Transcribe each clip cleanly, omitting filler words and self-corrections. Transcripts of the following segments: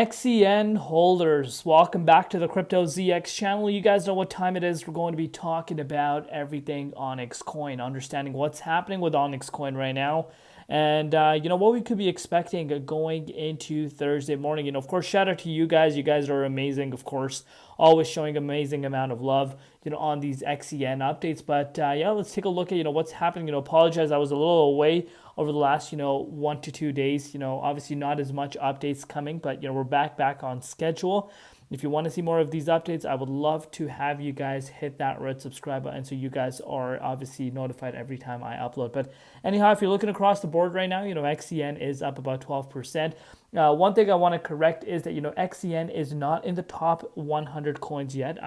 XCN holders, welcome back to the Crypto ZX channel. You guys know what time it is. We're going to be talking about everything Onyxcoin, understanding what's happening with Onyxcoin right now, and what we could be expecting going into Thursday morning. Of course, shout out to you guys. You guys are amazing, of course, always showing amazing amount of love, on these XCN updates. But let's take a look at what's happening. Apologize, I was a little away over the last 1 to 2 days. Obviously not as much updates coming, but we're back on schedule. If you want to see more of these updates, I would love to have you guys hit that red subscribe button so you guys are obviously notified every time I upload. But anyhow, if you're looking across the board right now, XCN is up about 12%. One thing I want to correct is that XCN is not in the top 100 coins yet.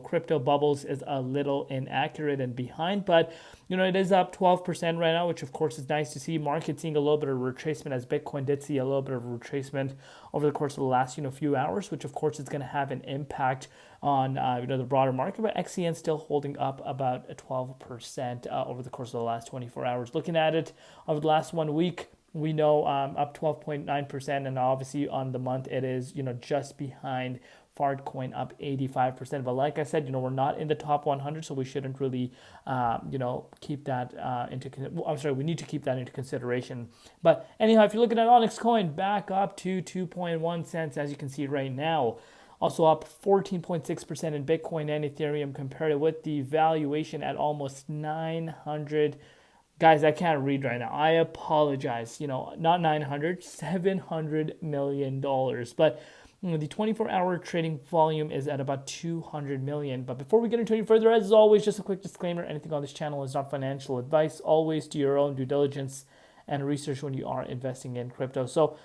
Crypto Bubbles is a little inaccurate and behind, but it is up 12% right now, which of course is nice to see. Market seeing a little bit of retracement, as Bitcoin did see a little bit of retracement over the course of the last few hours, which of course is going to have an impact on the broader market. But XCN still holding up about 12% over the course of the last 24 hours. Looking at it over the last 1 week, we know up 12.9%, and obviously on the month it is just behind Fartcoin, up 85%. But like I said, we're not in the top 100, so we shouldn't really keep that we need to keep that into consideration. But anyhow, if you're looking at Onyxcoin, back up to 2.1 cents, as you can see right now. Also up 14.6% in Bitcoin and Ethereum, compared with the valuation at almost 900. Guys, I can't read right now. I apologize. Not 900, $700 million. But the 24-hour trading volume is at about 200 million. But before we get into any further, as always, just a quick disclaimer: anything on this channel is not financial advice. Always do your own due diligence and research when you are investing in crypto. So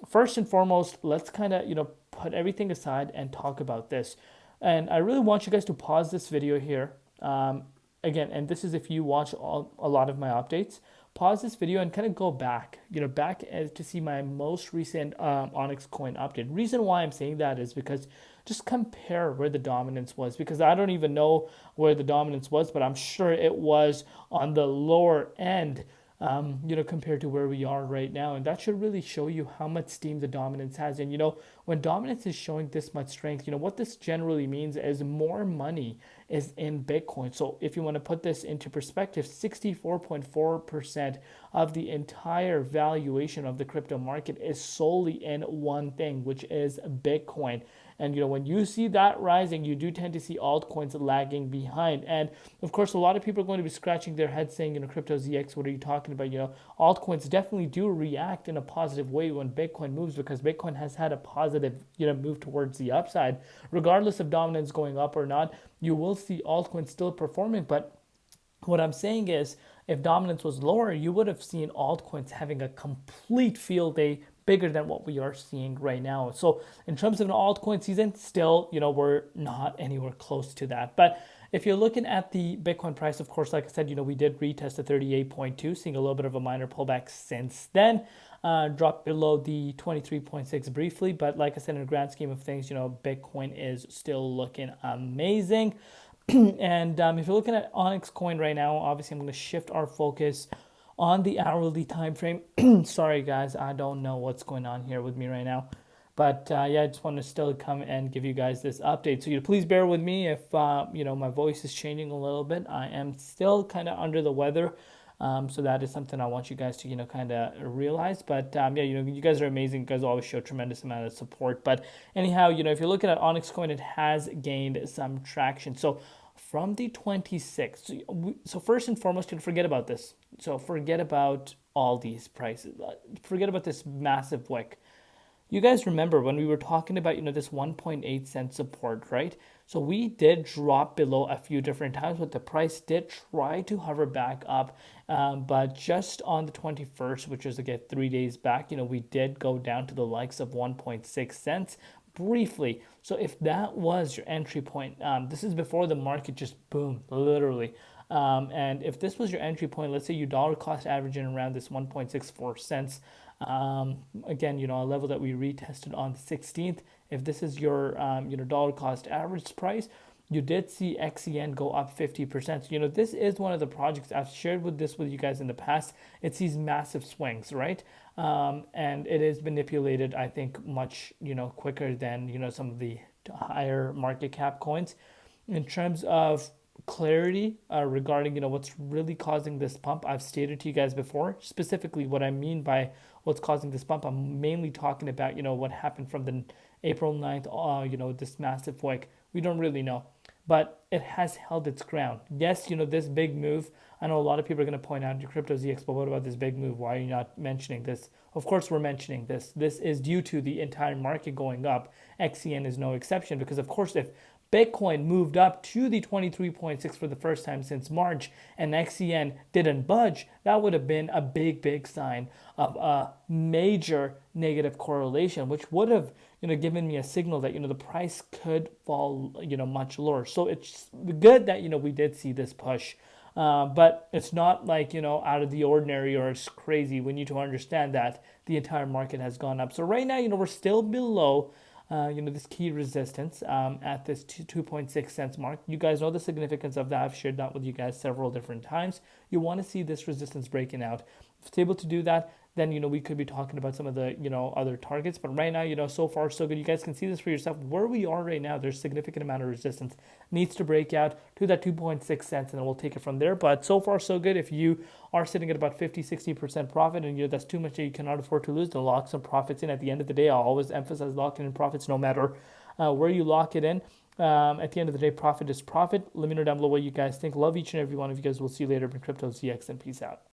first and foremost, let's kind of put everything aside and talk about this. And I really want you guys to pause this video here. Again, and this is if you watch a lot of my updates, pause this video and kind of go back, to see my most recent Onyxcoin update. Reason why I'm saying that is because just compare where the dominance was, because I don't even know where the dominance was, but I'm sure it was on the lower end, compared to where we are right now. And that should really show you how much steam the dominance has. And, when dominance is showing this much strength, what this generally means is more money is in Bitcoin. So if you want to put this into perspective, 64.4% of the entire valuation of the crypto market is solely in one thing, which is Bitcoin. And when you see that rising, you do tend to see altcoins lagging behind. And of course, a lot of people are going to be scratching their heads saying, Crypto ZX, what are you talking about? Altcoins definitely do react in a positive way when Bitcoin moves, because Bitcoin has had a positive, move towards the upside. Regardless of dominance going up or not, you will see altcoins still performing. But what I'm saying is, if dominance was lower, you would have seen altcoins having a complete field day, bigger than what we are seeing right now. So in terms of an altcoin season, still, we're not anywhere close to that. But if you're looking at the Bitcoin price, of course, like I said, we did retest the 38.2, seeing a little bit of a minor pullback since then. Dropped below the 23.6 briefly, but like I said, in the grand scheme of things, Bitcoin is still looking amazing. And if you're looking at Onyxcoin right now, obviously I'm going to shift our focus on the hourly time frame. Sorry guys, I don't know what's going on here with me right now, but I just want to still come and give you guys this update. So please bear with me if my voice is changing a little bit. I am still kind of under the weather, so that is something I want you guys to kind of realize. But you guys are amazing. You guys always show a tremendous amount of support. But anyhow, if you're looking at Onyxcoin, it has gained some traction. So from the 26th, so first and foremost, forget about this. So forget about all these prices. Forget about this massive wick. You guys remember when we were talking about, this 1.8 cent support, right? So we did drop below a few different times, but the price did try to hover back up. But just on the 21st, which is again 3 days back, we did go down to the likes of 1.6 cents briefly. So if that was your entry point, this is before the market just boomed, literally. And if this was your entry point, let's say you dollar cost averaging around this 1.64 cents, again, a level that we retested on the 16th. If this is your, dollar cost average price, you did see XEN go up 50%. So, this is one of the projects I've shared with you guys in the past. It sees massive swings, right? And it is manipulated, I think, much, quicker than, some of the higher market cap coins. In terms of clarity regarding, what's really causing this pump, I've stated to you guys before, specifically what I mean by what's causing this pump. I'm mainly talking about, what happened from the April 9th, this massive wick. We don't really know, but it has held its ground. Yes, this big move, I know a lot of people are going to point out your Crypto ZX, but what about this big move? Why are you not mentioning this? Of course, we're mentioning this. This is due to the entire market going up. XEN is no exception because, of course, if Bitcoin moved up to the 23.6 for the first time since March and XEN didn't budge, that would have been a big sign of a major negative correlation, which would have given me a signal that the price could fall much lower. So it's good that we did see this push. But it's not like, out of the ordinary or it's crazy. We need to understand that the entire market has gone up. So right now, we're still below this key resistance at this 2.6 cents mark. You guys know the significance of that. I've shared that with you guys several different times. You want to see this resistance breaking out. If it's able to do that, then we could be talking about some of the other targets. But right now, so far so good. You guys can see this for yourself. Where we are right now, there's significant amount of resistance. Needs to break out to that 2.6 cents, and then we'll take it from there. But so far so good. If you are sitting at about 50-60% profit, and that's too much that you cannot afford to lose, then lock some profits in. At the end of the day, I'll always emphasize locking in profits, no matter where you lock it in. At the end of the day, profit is profit. Let me know down below what you guys think. Love each and every one of you guys. We'll see you later in Crypto ZX, and peace out.